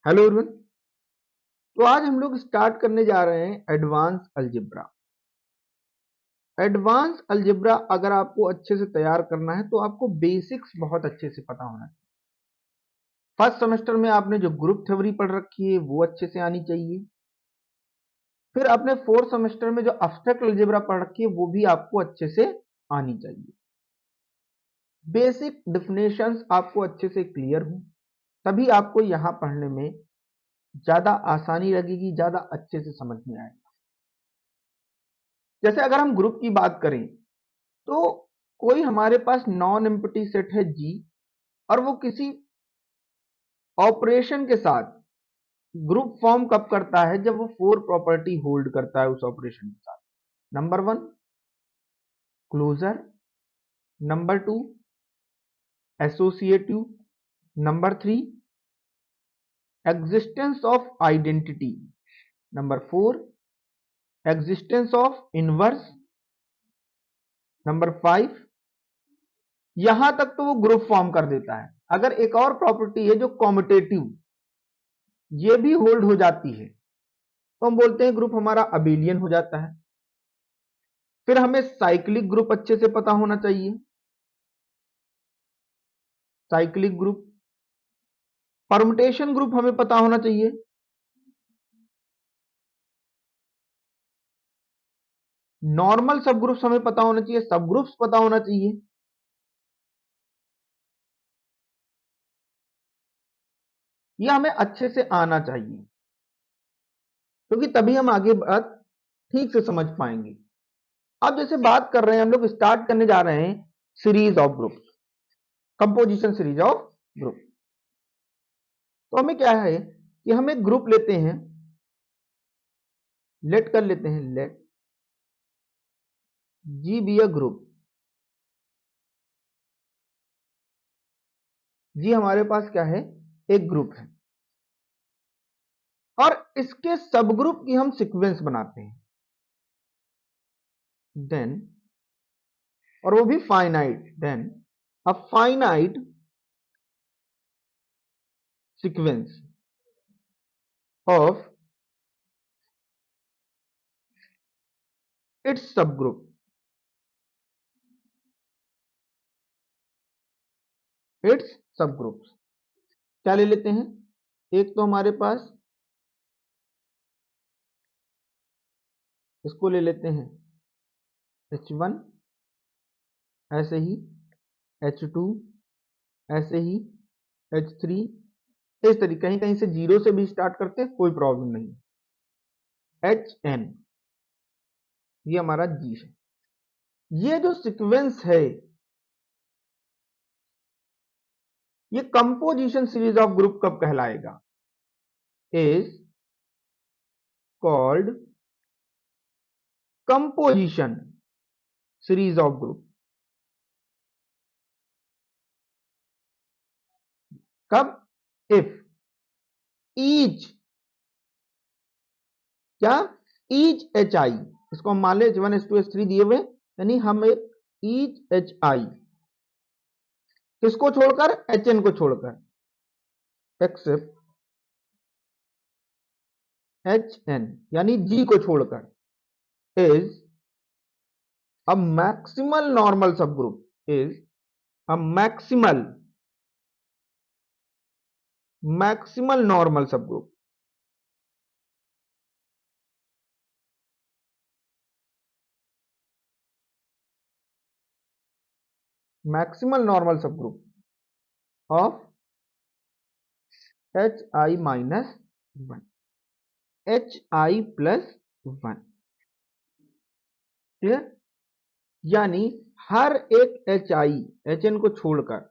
Hello everyone. तो आज हम लोग स्टार्ट करने जा रहे हैं एडवांस अलजेब्रा। एडवांस अलजेब्रा अगर आपको अच्छे से तैयार करना है तो आपको बेसिक्स बहुत अच्छे से पता होना चाहिए। फर्स्ट सेमेस्टर में आपने जो ग्रुप थ्योरी पढ़ रखी है वो अच्छे से आनी चाहिए। फिर आपने फोर्थ सेमेस्टर में जो एब्स्ट्रैक्ट अलजेब्रा पढ़ रखी है वो भी आपको अच्छे से आनी चाहिए। बेसिक डिफिनेशंस आपको अच्छे से क्लियर हो तभी आपको यहाँ पढ़ने में ज्यादा आसानी लगेगी, ज्यादा अच्छे से समझ में आएगा। जैसे अगर हम ग्रुप की बात करें तो कोई हमारे पास नॉन एम्प्टी सेट है जी और वो किसी ऑपरेशन के साथ ग्रुप फॉर्म कब करता है? जब वो फोर प्रॉपर्टी होल्ड करता है उस ऑपरेशन के साथ। Number one closure, number two associative, number three existence of identity, number four existence of inverse, number five यहां तक तो वो ग्रुप फॉर्म कर देता है। अगर एक और प्रॉपर्टी है जो कॉम्यूटेटिव, ये भी होल्ड हो जाती है तो हम बोलते हैं ग्रुप हमारा अबेलियन हो जाता है। फिर हमें साइक्लिक ग्रुप अच्छे से पता होना चाहिए। साइक्लिक ग्रुप, परमुटेशन ग्रुप हमें पता होना चाहिए। नॉर्मल सब ग्रुप्स हमें पता होना चाहिए, सब ग्रुप्स पता होना चाहिए। यह हमें अच्छे से आना चाहिए क्योंकि तभी हम आगे बात ठीक से समझ पाएंगे। अब जैसे बात कर रहे हैं, हम लोग स्टार्ट करने जा रहे हैं series of groups, composition series of group. तो हमें क्या है कि हम एक ग्रुप लेते हैं, लेट कर लेते हैं, let G be a group. G हमारे पास क्या है? एक ग्रुप है और इसके सब ग्रुप की हम सीक्वेंस बनाते हैं। देन, और वो भी finite, then a finite sequence of its subgroup, its subgroups. क्या ले लेते हैं? एक तो हमारे पास इसको ले लेते हैं H1, ऐसे ही H2, ऐसे ही H3, इस तरीके कहीं कहीं से जीरो से भी स्टार्ट करते हैं, कोई प्रॉब्लम नहीं। HN, ये हमारा G है। ये जो सीक्वेंस है ये कंपोजिशन सीरीज ऑफ ग्रुप कब कहलाएगा? Is called composition series of group. कब? इफ ईच, क्या? ईच एच आई, इसको हम मान ले H1 H2 H3 दिए हुए, यानी हम एक ईच एच आई, किसको छोड़कर? HN को छोड़कर, एक्सेप्ट HN यानी G को छोड़कर, इज अ मैक्सिमल नॉर्मल सब group, is a maximal normal सब ग्रुप। मैक्सिमल नॉर्मल सब group of HI minus one, HI plus one. Clear? यानी हर एक HI, HN को छोड़कर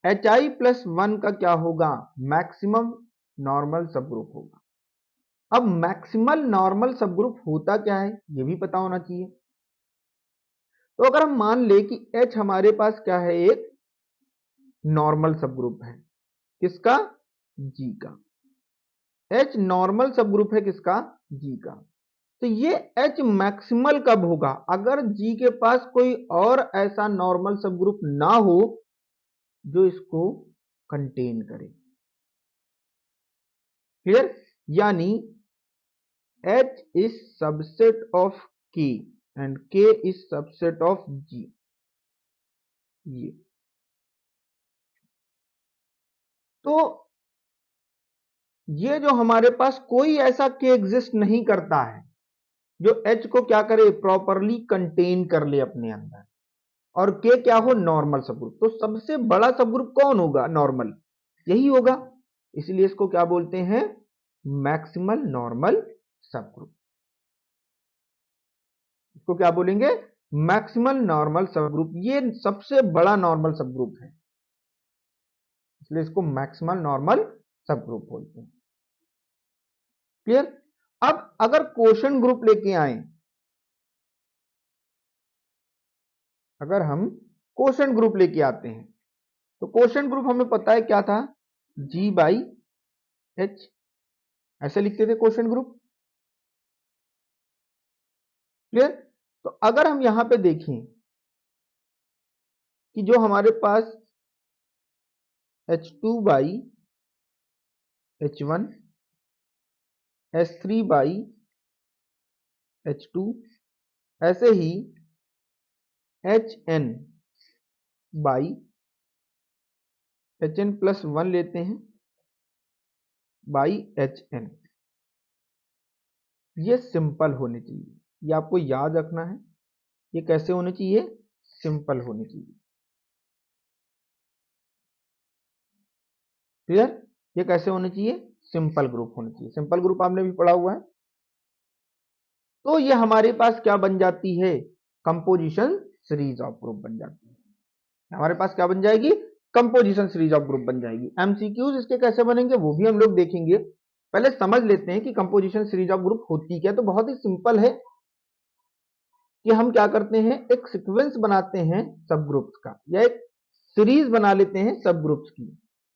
HI प्लस वन का क्या होगा? मैक्सिमम नॉर्मल सब ग्रुप होगा। अब मैक्सिमल नॉर्मल सब ग्रुप होता क्या है ये भी पता होना चाहिए। तो अगर हम मान ले कि H हमारे पास क्या है? एक नॉर्मल सब ग्रुप है, किसका? G का। H नॉर्मल सब ग्रुप है, किसका? G का। तो ये H मैक्सिमल कब होगा? अगर G के पास कोई और ऐसा नॉर्मल सब ग्रुप ना हो जो इसको कंटेन करे। क्लियर? यानी H is subset of K and K is subset of G। ये तो ये जो हमारे पास कोई ऐसा K एग्जिस्ट नहीं करता है जो H को क्या करे, प्रॉपरली कंटेन कर ले अपने अंदर, और K क्या हो, नॉर्मल सबग्रुप। तो सबसे बड़ा सबग्रुप कौन होगा, नॉर्मल, यही होगा। इसलिए इसको क्या बोलते हैं, मैक्सिमल नॉर्मल सबग्रुप। इसको क्या बोलेंगे, मैक्सिमल नॉर्मल सबग्रुप। ये सबसे बड़ा नॉर्मल सबग्रुप है, इसलिए इसको मैक्सिमल नॉर्मल सबग्रुप बोलते हैं। क्लियर? अब अगर क्वोशंट ग्रुप लेके आए, अगर हम क्वोशंट ग्रुप लेके आते हैं, तो क्वोशंट ग्रुप हमें पता है क्या था, G/H, ऐसे लिखते थे क्वोशंट ग्रुप। क्लियर? तो अगर हम यहां पे देखें कि जो हमारे पास H2/H1, H3/H2, ऐसे ही HN/HN+1 लेते हैं HN। ये सिंपल होने चाहिए, ये आपको याद रखना है। ये कैसे होने चाहिए, सिंपल होने चाहिए। क्लियर? ये कैसे होने चाहिए, सिंपल ग्रुप होने चाहिए। सिंपल ग्रुप आपने भी पढ़ा हुआ है। तो ये हमारे पास क्या बन जाती है, कंपोजिशन सीरीज ऑफ ग्रुप बन जाती है। हमारे पास क्या बन जाएगी, कंपोजिशन सीरीज ऑफ ग्रुप बन जाएगी। एमसीक्यूज इसके कैसे बनेंगे वो भी हम लोग देखेंगे। पहले समझ लेते हैं कि कंपोजिशन सीरीज ऑफ ग्रुप होती क्या। तो बहुत ही सिंपल है कि हम क्या करते हैं, एक सीक्वेंस बनाते हैं सब ग्रुप्स का, या एक सीरीज बना लेते हैं सब ग्रुप्स की।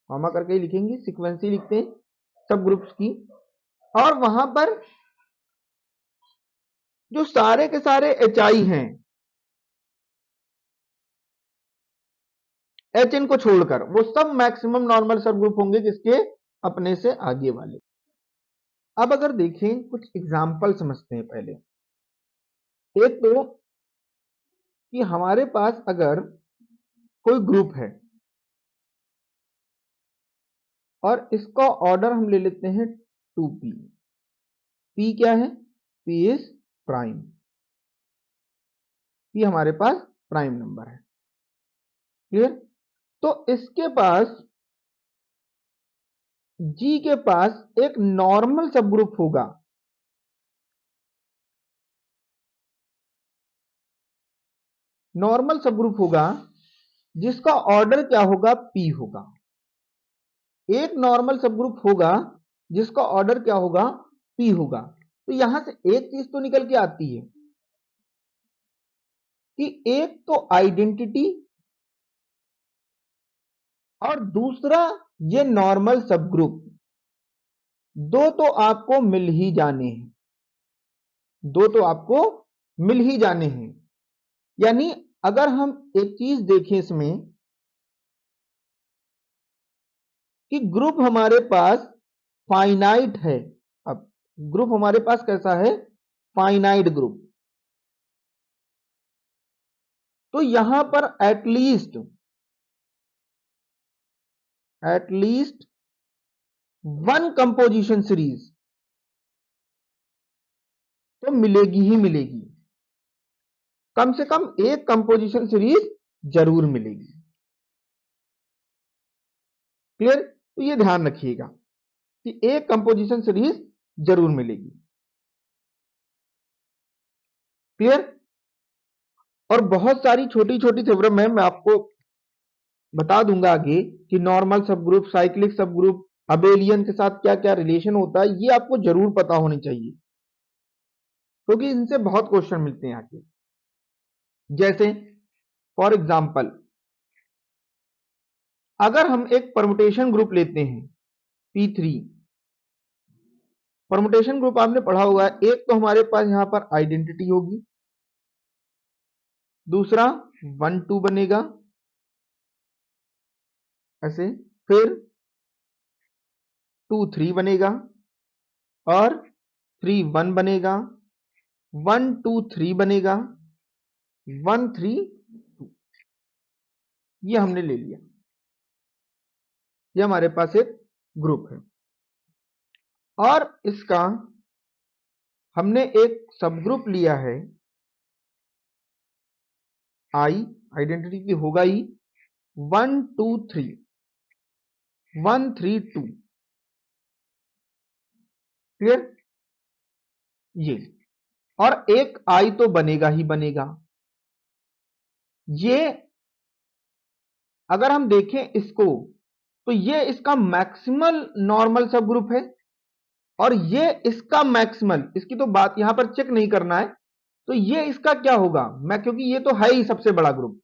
कॉमा करके ही लिखेंगे, सीक्वेंस ही लिखते हैं सब ग्रुप्स की। और वहां पर जो सारे के सारे HI हैं, HN को छोड़कर, वो सब मैक्सिमम नॉर्मल सब ग्रुप होंगे, किसके, अपने से आगे वाले। अब अगर देखें, कुछ एग्जाम्पल समझते हैं पहले। एक तो कि हमारे पास अगर कोई ग्रुप है और इसका ऑर्डर हम ले लेते हैं 2p। p क्या है, p इज प्राइम, p हमारे पास प्राइम नंबर है। क्लियर? तो इसके पास, G के पास एक नॉर्मल सब ग्रुप होगा, नॉर्मल सब ग्रुप होगा जिसका ऑर्डर क्या होगा, p होगा। एक नॉर्मल सब ग्रुप होगा जिसका ऑर्डर क्या होगा, p होगा। तो यहां से एक चीज तो निकल के आती है कि एक तो आइडेंटिटी और दूसरा ये नॉर्मल सब ग्रुप, दो तो आपको मिल ही जाने हैं, दो तो आपको मिल ही जाने हैं। यानी अगर हम एक चीज देखें इसमें कि ग्रुप हमारे पास फाइनाइट है। अब ग्रुप हमारे पास कैसा है, फाइनाइट ग्रुप। तो यहां पर एटलीस्ट वन कंपोजिशन सीरीज तो मिलेगी ही मिलेगी, कम से कम एक कंपोजिशन सीरीज जरूर मिलेगी। क्लियर? तो ये ध्यान रखिएगा कि एक कंपोजिशन सीरीज जरूर मिलेगी। क्लियर? और बहुत सारी छोटी छोटी थ्योरम है, मैं आपको बता दूंगा आगे कि नॉर्मल सब ग्रुप, साइक्लिक सब ग्रुप, अबेलियन के साथ क्या क्या रिलेशन होता है, ये आपको जरूर पता होनी चाहिए, क्योंकि इनसे बहुत क्वेश्चन मिलते हैं आगे। जैसे फॉर एग्जाम्पल, अगर हम एक परमुटेशन ग्रुप लेते हैं P3, परमुटेशन ग्रुप आपने पढ़ा हुआ है। एक तो हमारे पास यहां पर आइडेंटिटी होगी, दूसरा 1 2 बनेगा ऐसे, फिर 2 3 बनेगा, और 3 1 बनेगा, 1 2 3 बनेगा, 1 3 2। ये हमने ले लिया, ये हमारे पास एक ग्रुप है। और इसका हमने एक सब ग्रुप लिया है आई, आइडेंटिटी की होगा ही 1 2 3, 1 3 2। क्लियर? ये और एक आई तो बनेगा ही बनेगा। ये अगर हम देखें इसको तो ये इसका मैक्सिमल नॉर्मल सब ग्रुप है और ये इसका मैक्सिमल, इसकी तो बात यहां पर चेक नहीं करना है। तो ये इसका क्या होगा, मैं क्योंकि ये तो है ही सबसे बड़ा ग्रुप,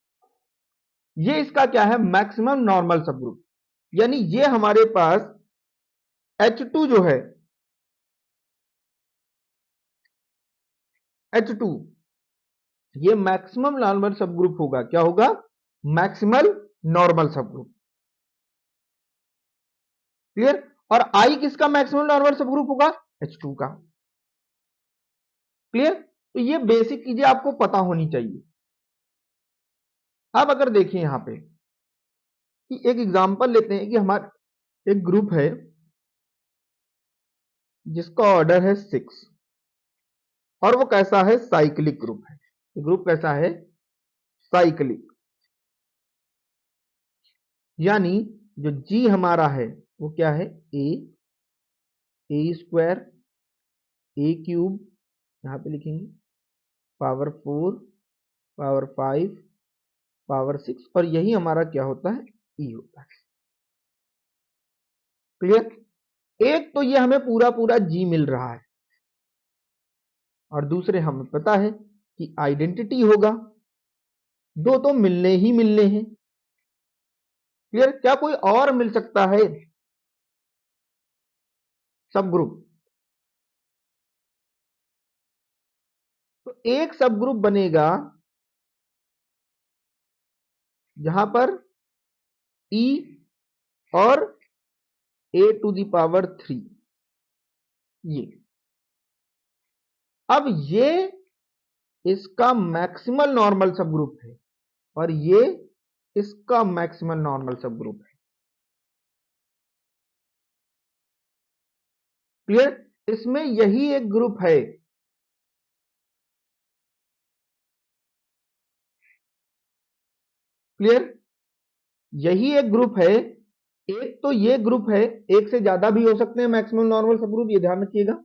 ये इसका क्या है, मैक्सिमम नॉर्मल सब ग्रुप। यानी ये हमारे पास H2 जो है, H2 ये मैक्सिमम नॉर्मल सब ग्रुप होगा। क्या होगा, मैक्सिमल नॉर्मल सब ग्रुप। क्लियर? और I किसका मैक्सिमम नॉर्मल सब ग्रुप होगा, H2 का। क्लियर? तो ये बेसिक चीजें आपको पता होनी चाहिए। अब अगर देखें यहां पे कि एक एग्जांपल लेते हैं कि हमारा एक ग्रुप है जिसका ऑर्डर है 6 और वो कैसा है, साइक्लिक ग्रुप है। ग्रुप कैसा है, साइक्लिक। यानी जो जी हमारा है वो क्या है, ए स्क्वायर, ए क्यूब, यहां पे लिखेंगे पावर 4, पावर 5, पावर 6, और यही हमारा क्या होता है, ई होता है। क्लियर? एक तो ये हमें पूरा पूरा जी मिल रहा है और दूसरे हमें पता है कि आइडेंटिटी होगा, दो तो मिलने ही मिलने हैं। क्लियर? क्या कोई और मिल सकता है सब ग्रुप? तो एक सब ग्रुप बनेगा जहां पर ई और a⁻3, ये अब ये इसका मैक्सिमल नॉर्मल सब ग्रुप है और ये इसका मैक्सिमल नॉर्मल सब ग्रुप है। क्लियर? इसमें यही एक ग्रुप है। क्लियर? यही एक ग्रुप है। एक तो ये ग्रुप है, एक से ज्यादा भी हो सकते हैं मैक्सिमम नॉर्मल सब ग्रुप, ये ध्यान रखिएगा,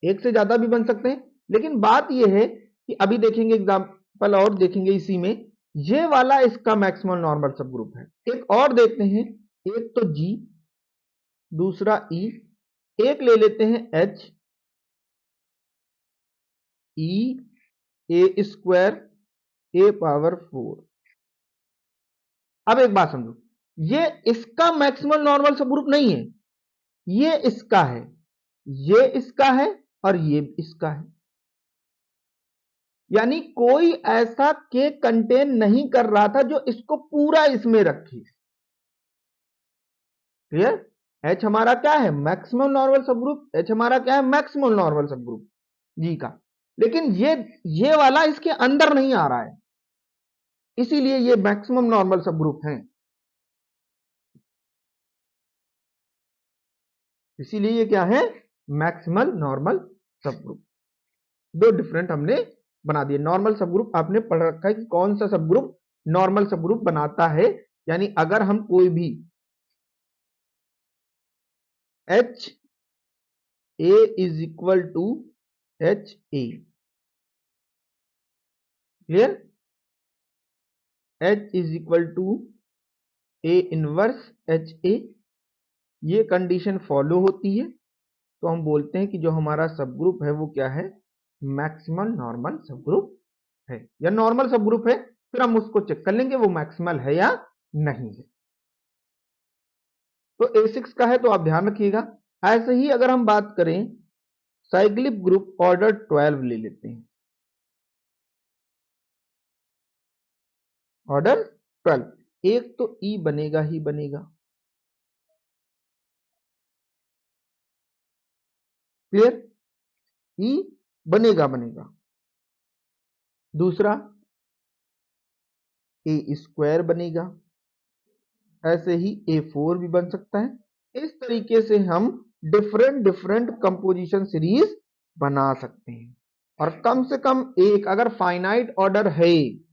एक से ज्यादा भी बन सकते हैं। लेकिन बात यह है कि अभी देखेंगे एग्जांपल और देखेंगे इसी में, ये वाला इसका मैक्सिमम नॉर्मल सब ग्रुप है। एक और देखते हैं, एक तो जी, दूसरा ई, एक ले लेते हैं एच, ई ए स्क्वायर ए पावर 4। अब एक बात समझो, ये इसका मैक्सिमल नॉर्मल सब ग्रुप नहीं है, ये इसका है, ये इसका है और ये इसका है। यानी कोई ऐसा केक कंटेन नहीं कर रहा था जो इसको पूरा इसमें रखे। क्लियर? एच हमारा क्या है, मैक्सिमम नॉर्मल सब ग्रुप, एच हमारा क्या है, मैक्सिमम नॉर्मल सब ग्रुप जी का। लेकिन ये वाला इसके अंदर नहीं आ रहा है, इसीलिए ये मैक्सिमम नॉर्मल सब ग्रुप हैं। इसीलिए ये क्या है, मैक्सिमल नॉर्मल सब ग्रुप। दो डिफरेंट हमने बना दिए। नॉर्मल सब ग्रुप आपने पढ़ रखा है कि कौन सा सब ग्रुप नॉर्मल सब ग्रुप बनाता है। यानी अगर हम कोई भी h a is equal to h a, clear, h is equal to a inverse h a, ये कंडीशन फॉलो होती है तो हम बोलते हैं कि जो हमारा सब ग्रुप है वो क्या है, मैक्सिमल नॉर्मल सब ग्रुप है या नॉर्मल सब ग्रुप है। फिर हम उसको चेक कर लेंगे वो मैक्सिमल है या नहीं है। तो A6 का है तो आप ध्यान रखिएगा। ऐसे ही अगर हम बात करें साइक्लिक ग्रुप ऑर्डर 12 ले लेते हैं, ऑर्डर 12, एक तो ई बनेगा ही बनेगा, क्लियर? ई बनेगा। दूसरा ए स्क्वायर बनेगा, ऐसे ही A4 भी बन सकता है। इस तरीके से हम डिफरेंट कंपोजिशन सीरीज बना सकते हैं। और कम से कम एक, अगर फाइनाइट ऑर्डर है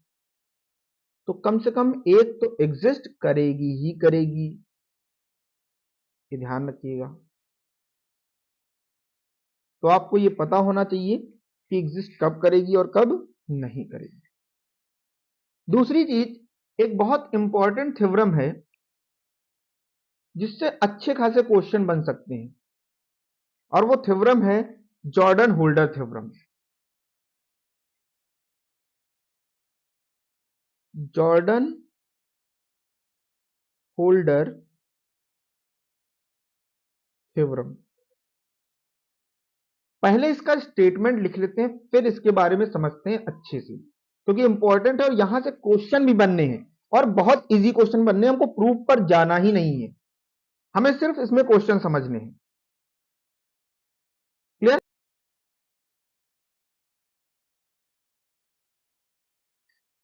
तो कम से कम एक तो एग्जिस्ट करेगी ही करेगी, ये ध्यान रखिएगा। तो आपको ये पता होना चाहिए कि एग्जिस्ट कब करेगी और कब नहीं करेगी। दूसरी चीज, एक बहुत इंपॉर्टेंट थ्योरम है जिससे अच्छे खासे क्वेश्चन बन सकते हैं, और वो थ्योरम है Jordan holder theorem. Jordan holder theorem. पहले इसका स्टेटमेंट लिख लेते हैं, फिर इसके बारे में समझते हैं अच्छे से, क्योंकि इंपॉर्टेंट है और यहां से क्वेश्चन भी बनने हैं, और बहुत इजी क्वेश्चन बनने हैं। हमको प्रूफ पर जाना ही नहीं है, हमें सिर्फ इसमें क्वेश्चन समझने हैं। क्लियर?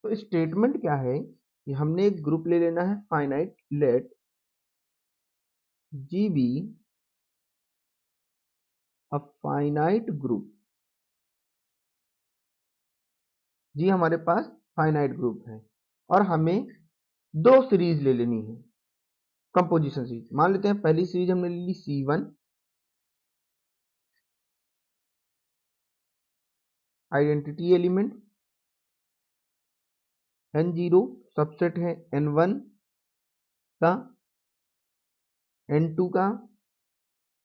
तो स्टेटमेंट क्या है कि हमने एक ग्रुप ले लेना है, finite let G be a finite group. G हमारे पास फाइनाइट ग्रुप है, और हमें दो सीरीज ले लेनी है, कंपोजिशन सीरीज। मान लेते हैं पहली सीरीज हमने ले ली C1, identity element, N0 subset है N1 का, N2 का,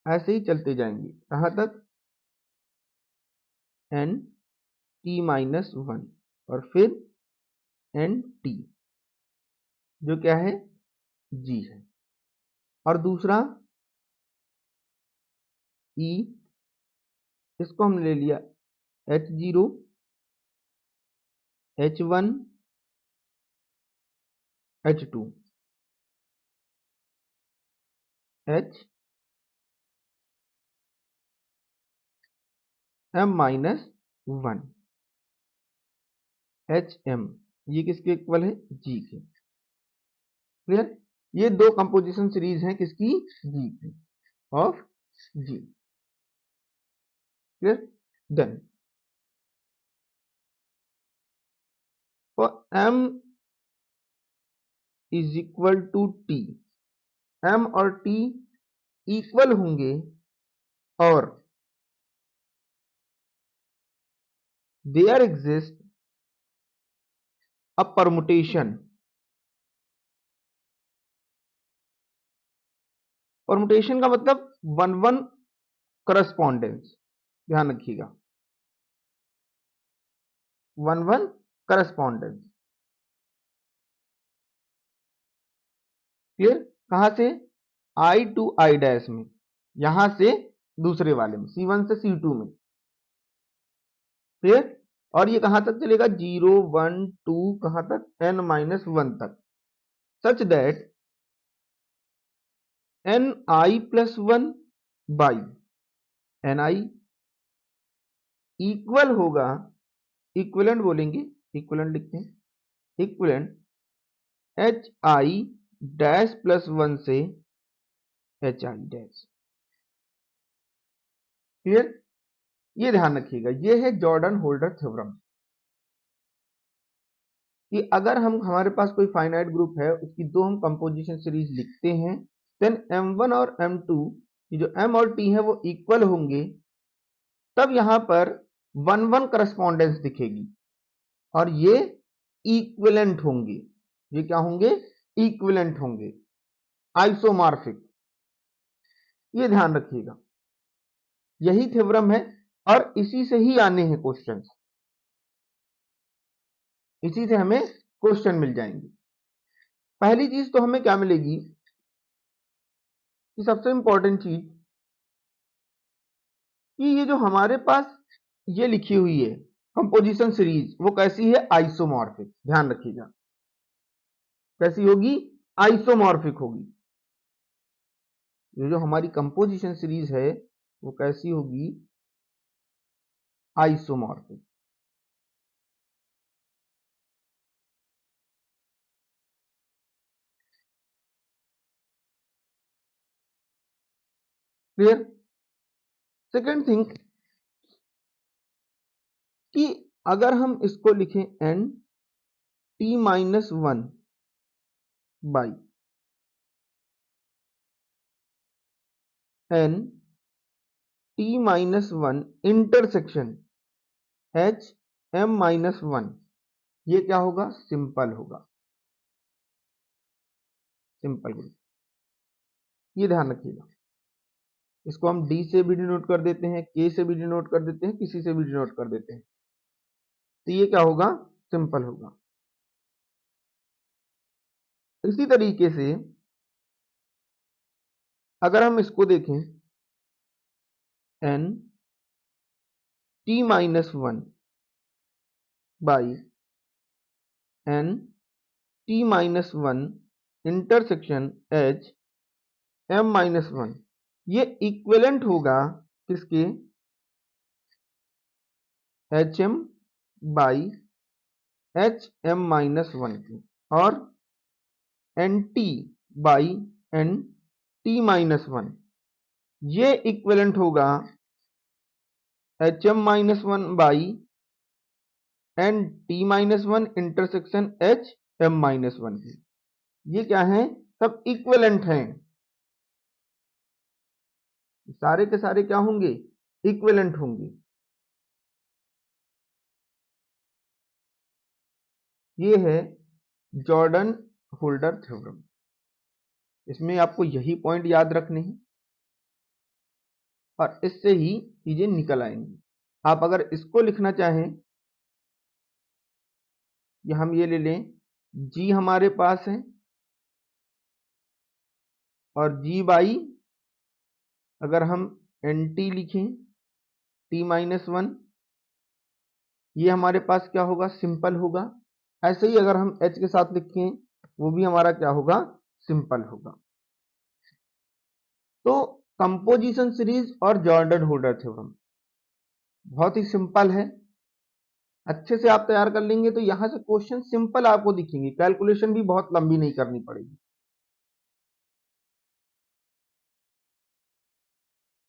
ऐसे ही चलते जाएंगे कहां तक, Nt-1, और फिर Nt, जो क्या है, G है। और दूसरा E, इसको हमने ले लिया H0, H1, H2, HM-1, HM, ये किसके इक्वल है, G के। क्लियर? ये दो कंपोजिशन सीरीज हैं किसकी, G की, of G। Clear? Then for M is equal to T, M और T इक्वल होंगे, और there exist a permutation. Permutation का मतलब 1-1 करस्पॉन्डेंस, ध्यान रखिएगा, 1-1 करस्पॉन्डेंस। क्लियर? कहां से, I टू I डैश में, यहां से दूसरे वाले में, C1 से C2 में। क्लियर? और ये कहां तक चलेगा, 0, 1, 2, कहां तक, N-1 तक, such that Ni+1 by Ni equal होगा, इक्विवेलेंट बोलेंगे, इक्विवेलेंट लिखते हैं, इक्विवेलेंट Hi-1 से Hi डैश। क्लियर? ये ध्यान रखिएगा, ये है जॉर्डन होल्डर थ्योरम, कि अगर हम, हमारे पास कोई फाइनाइट ग्रुप है, उसकी दो हम कंपोजिशन सीरीज लिखते हैं, देन M1 और M2 की जो M और T है वो इक्वल होंगे, तब यहां पर 1-1 करस्पॉन्डेंस दिखेगी, और ये इक्विवेलेंट होंगे। ये क्या होंगे, इक्विवेलेंट होंगे, आइसोमॉर्फिक। ये ध्यान रखिएगा, यही थ्योरम है, और इसी से ही आने हैं क्वेश्चंस, इसी से हमें क्वेश्चन मिल जाएंगे। पहली चीज तो हमें क्या मिलेगी, कि सबसे इंपॉर्टेंट चीज, कि ये जो हमारे पास ये लिखी हुई है कंपोजिशन सीरीज, वो कैसी है, आइसोमॉर्फिक। ध्यान रखिएगा, कैसी होगी, आइसोमॉर्फिक होगी। ये जो हमारी कंपोजिशन सीरीज है वो कैसी होगी, आइसोमॉर्फिक। क्लियर। सेकेंड थिंग कि अगर हम इसको लिखें N T minus one by N T minus one intersection H M minus one, ये क्या होगा, सिंपल होगा, सिंपल ग्रुप। ये ध्यान रखिएगा, इसको हम डी से भी डिनोट कर देते हैं, के से भी डिनोट कर देते हैं, किसी से भी डिनोट कर देते हैं, तो ये क्या होगा, सिंपल होगा। इसी तरीके से अगर हम इसको देखें N T minus one by N T minus one intersection H M minus one, ये इक्विवेलेंट होगा किसके, H M by H M minus one की, और N T by N T minus one, ये इक्विवेलेंट होगा H M minus one by N T minus one intersection H M minus one की। ये क्या है, सब इक्विवेलेंट हैं, सारे के सारे क्या होंगे, इक्विवेलेंट होंगे। ये है जॉर्डन होल्डर थ्योरम। इसमें आपको यही पॉइंट याद रखने हैं और इससे ही चीजें निकल आएंगी। आप अगर इसको लिखना चाहें, या हम ये ले लें, जी हमारे पास है और जी बाई अगर हम एन टी लिखें टी माइनस वन, ये हमारे पास क्या होगा, सिंपल होगा। ऐसे ही अगर हम एच के साथ लिखें, वो भी हमारा क्या होगा, सिंपल होगा। तो कंपोजिशन सीरीज और जॉर्डन होल्डर थ्योरम बहुत ही सिंपल है, अच्छे से आप तैयार कर लेंगे तो यहां से क्वेश्चन सिंपल आपको दिखेंगे, कैलकुलेशन भी बहुत लंबी नहीं करनी पड़ेगी।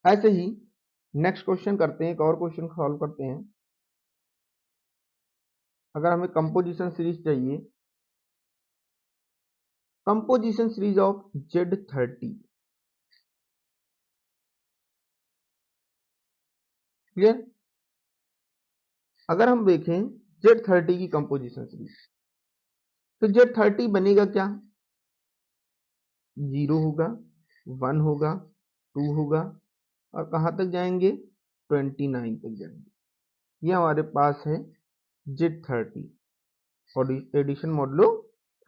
ऐसे ही नेक्स्ट क्वेश्चन करते हैं, एक और क्वेश्चन सॉल्व करते हैं। अगर हमें कंपोजिशन सीरीज चाहिए, composition series of Z30, clear. अगर हम देखें Z30 की कंपोजिशन सीरीज, तो Z30 बनेगा क्या, 0 होगा, 1 होगा, 2 होगा, और कहां तक जाएंगे, 29 तक जाएंगे। ये हमारे पास है Z30 और एडिशन मॉडुलो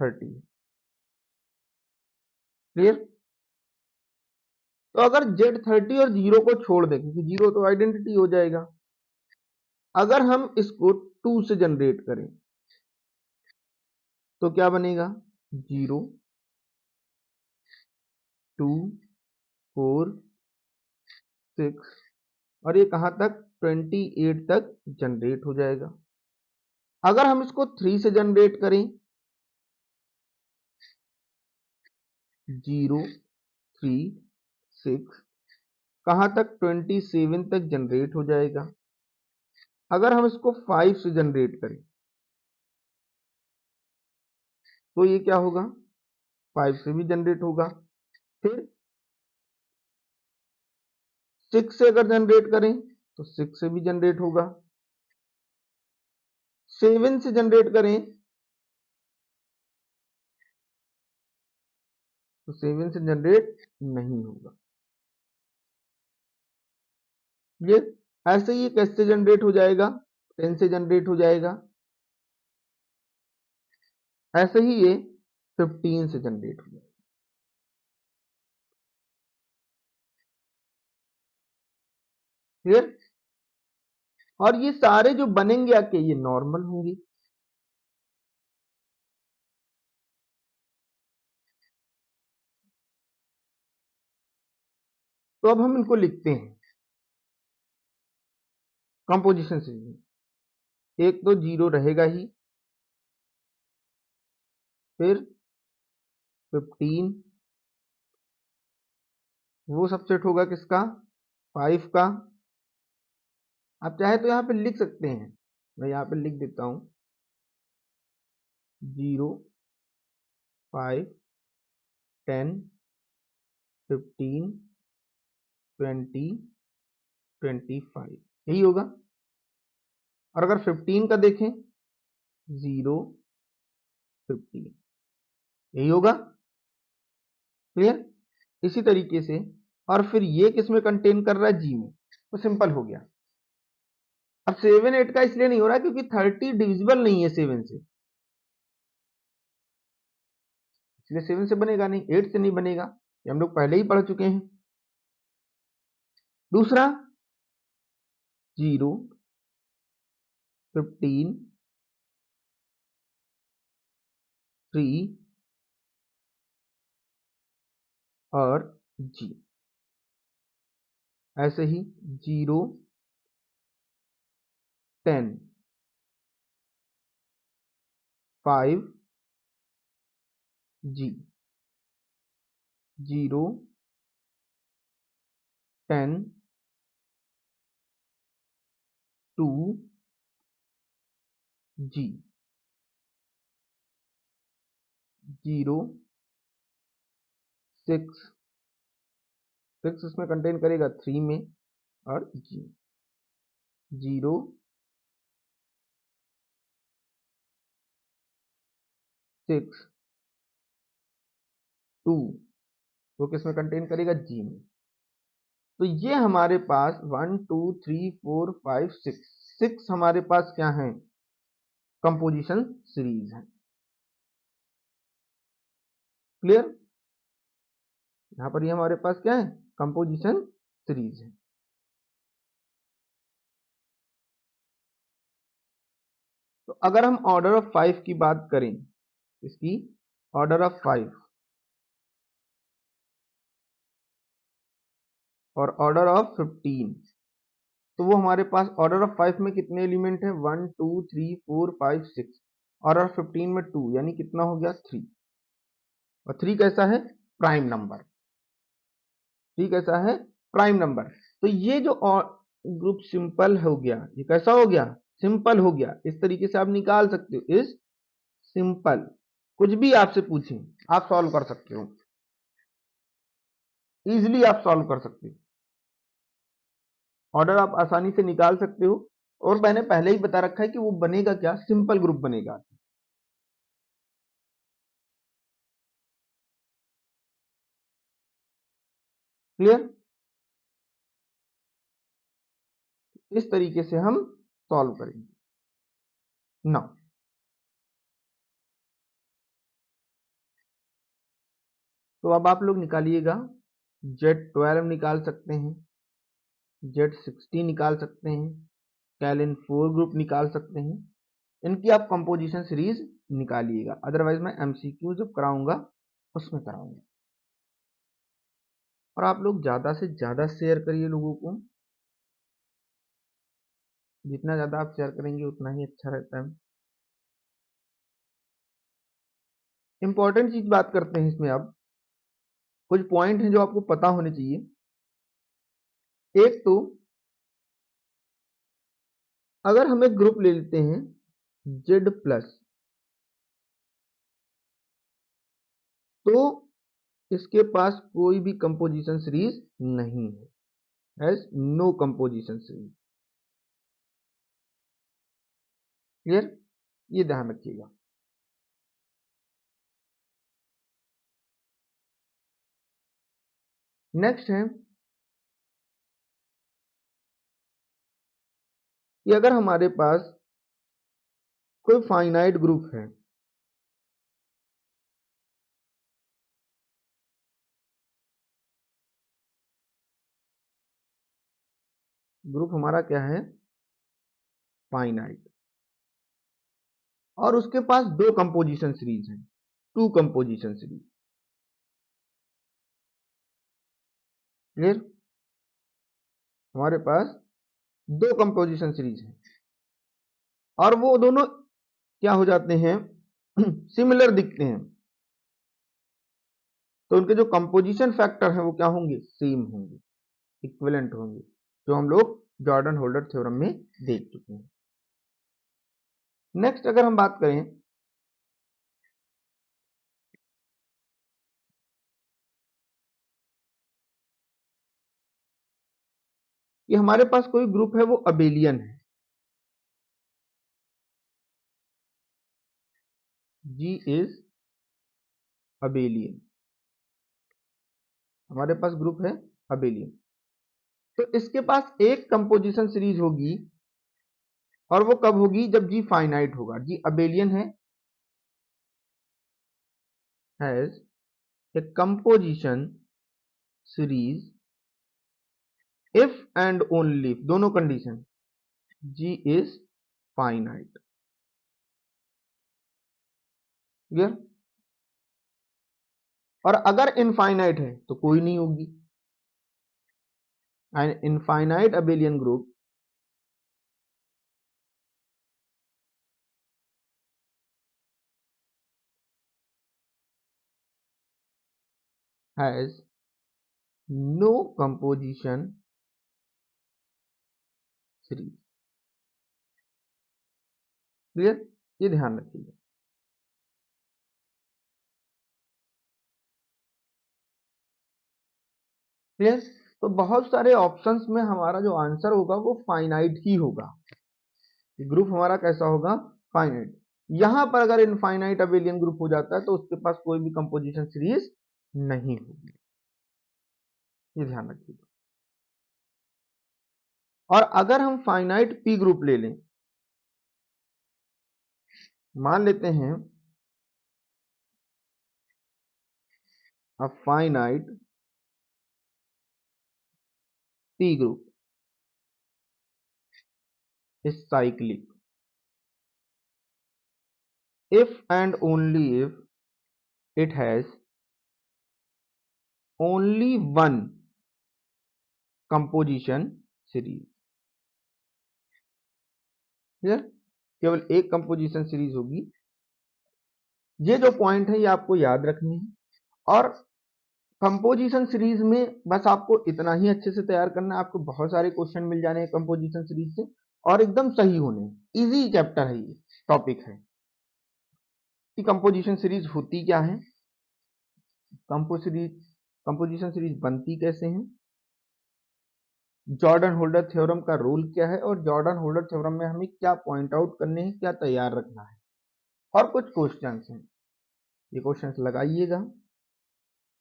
30, क्लियर। तो अगर Z30 और 0 को छोड़ दें, क्योंकि 0 तो आइडेंटिटी हो जाएगा, अगर हम इसको 2 से जनरेट करें तो क्या बनेगा, 0 2 4 6, और ये कहां तक, 28 तक जनरेट हो जाएगा। अगर हम इसको 3 से जनरेट करें, 0 3 6, कहां तक, 27 तक जनरेट हो जाएगा। अगर हम इसको 5 से जनरेट करें तो ये क्या होगा, 5 से भी जनरेट होगा। फिर 6 से अगर जनरेट करें तो 6 से भी जनरेट होगा। 7 से जनरेट करें तो 7 से जनरेट नहीं होगा। ये ऐसे ही कैसे जनरेट हो जाएगा, 10 से जनरेट हो जाएगा। ऐसे ही ये 15 से जनरेट हो जाएगा, क्लियर। और ये सारे जो बनेंगे आपके, ये नॉर्मल होंगे। तो अब हम इनको लिखते हैं, कंपोजिशन सीरीज में एक तो 0 रहेगा ही, फिर 15 वो सबसेट होगा किसका, 5 का। आप चाहे तो यहाँ पे लिख सकते हैं, मैं यहाँ पे लिख देता हूँ 0 5 10 15 20 25 यही होगा। और अगर 15 का देखें 0 15 यही होगा। क्लियर। इसी तरीके से, और फिर ये किस में कंटेन कर रहा है, जी में, तो सिंपल हो गया। अब 7 8 का इसलिए नहीं हो रहा क्योंकि 30 डिविजिबल नहीं है 7 से, इसलिए 7 से बनेगा नहीं, 8 से नहीं बनेगा, ये हम लोग पहले ही पढ़ चुके हैं। दूसरा 0 15 3 और जी, ऐसे ही 0 10 5 जी, 0 10 2 जी, 0 6 6 इसमें कंटेन करेगा 3 में, और जी 0 6 2 वो किसमें कंटेन करेगा, जी में। तो ये हमारे पास 1 2 3 4 5 6 हमारे पास क्या है, कंपोजिशन सीरीज है। क्लियर। यहां पर ये हमारे पास क्या है, कंपोजिशन सीरीज है। तो अगर हम ऑर्डर ऑफ 5 की बात करें, इसकी ऑर्डर ऑफ 5 और ऑर्डर ऑफ 15, तो वो हमारे पास ऑर्डर ऑफ 5 में कितने एलिमेंट है, 1 2 3 4 5 6, ऑर्डर ऑफ 15 में 2, यानी कितना हो गया 3। और 3 कैसा है, प्राइम नंबर। 3 कैसा है, प्राइम नंबर। तो ये जो ग्रुप सिंपल हो गया, ये कैसा हो गया, सिंपल हो गया। इस तरीके से आप निकाल सकते हो, इस सिंपल। कुछ भी आपसे पूछें आप सॉल्व कर सकते हो, इजीली आप सॉल्व कर सकते हो, ऑर्डर आप आसानी से निकाल सकते हो। और मैंने पहले ही बता रखा है कि वो बनेगा क्या, सिंपल ग्रुप बनेगा। क्लियर। इस तरीके से हम सॉल्व करेंगे ना। तो अब आप लोग निकालिएगा, Z12 निकाल सकते हैं, Z16 निकाल सकते हैं, कैलिन 4 ग्रुप निकाल सकते हैं। इनकी आप कंपोजिशन सीरीज निकालिएगा, अदरवाइज मैं एमसीक्यू जब कराऊंगा उसमें कराऊंगा। और आप लोग ज्यादा से ज्यादा शेयर करिए लोगों को, जितना ज्यादा आप शेयर करेंगे उतना ही अच्छा रहता है। इंपॉर्टेंट चीज बात करते हैं इसमें, अब कुछ पॉइंट हैं जो आपको पता होने चाहिए। एक तो अगर हम एक ग्रुप ले लेते हैं Z+, तो इसके पास कोई भी कंपोजिशन सीरीज नहीं है, as no composition series. Clear, ये ध्यान रखिएगा। नेक्स्ट है कि अगर हमारे पास कोई फाइनाइट ग्रुप है, ग्रुप हमारा क्या है, फाइनाइट, और उसके पास दो कंपोजिशन सीरीज है, टू कंपोजिशन सीरीज। क्लियर, हमारे पास दो कंपोजिशन सीरीज है और वो दोनों क्या हो जाते हैं सिमिलर दिखते हैं, तो उनके जो कंपोजिशन फैक्टर हैं वो क्या होंगे, सेम होंगे, इक्विवेलेंट होंगे, जो हम लोग जॉर्डन होल्डर थ्योरम में देख चुके हैं। नेक्स्ट अगर हम बात करें कि हमारे पास कोई ग्रुप है वो अबेलियन है, G इज अबेलियन, हमारे पास ग्रुप है अबेलियन, तो इसके पास एक कंपोजिशन सीरीज होगी और वो कब होगी, जब G फाइनाइट होगा। G abelian has a composition series if and only, दोनों कंडीशन, G इज फाइनाइट, क्लियर। और अगर इनफाइनाइट है तो कोई नहीं होगी। An infinite abelian group has no composition series, clear, ये ध्यान रखिएगा। क्लियर, तो बहुत सारे ऑप्शंस में हमारा जो आंसर होगा वो फाइनाइट ही होगा, ग्रुप हमारा कैसा होगा, फाइनाइट। यहां पर अगर इनफाइनाइट अबेलियन ग्रुप हो जाता है तो उसके पास कोई भी कंपोजिशन सीरीज नहीं होगी, ये ध्यान रखिएगा। और अगर हम फाइनाइट पी ग्रुप ले लें, मान लेते हैं a finite P group is cyclic if and only if it has only one composition series, clear, केवल एक कंपोजिशन सीरीज होगी। ये जो पॉइंट है ये आपको याद रखनी है, और कंपोजिशन सीरीज में बस आपको इतना ही अच्छे से तैयार करना है, आपको बहुत सारे क्वेश्चन मिल जाने हैं कंपोजिशन सीरीज से और एकदम सही होने, इजी चैप्टर है, ये टॉपिक है कि कंपोजिशन सीरीज होती क्या है, कंपोजिशन सीरीज बनती कैसे हैं, जॉर्डन होल्डर थ्योरम का रोल क्या है, और जॉर्डन होल्डर थ्योरम में हमें क्या पॉइंट आउट करने हैं, क्या तैयार रखना है, और कुछ क्वेश्चंस हैं, ये क्वेश्चंस लगाइएगा।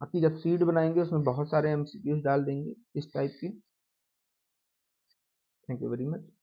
बाकी जब सीट बनाएंगे उसमें बहुत सारे एमसीक्यूज डाल देंगे इस टाइप के। Thank you very much.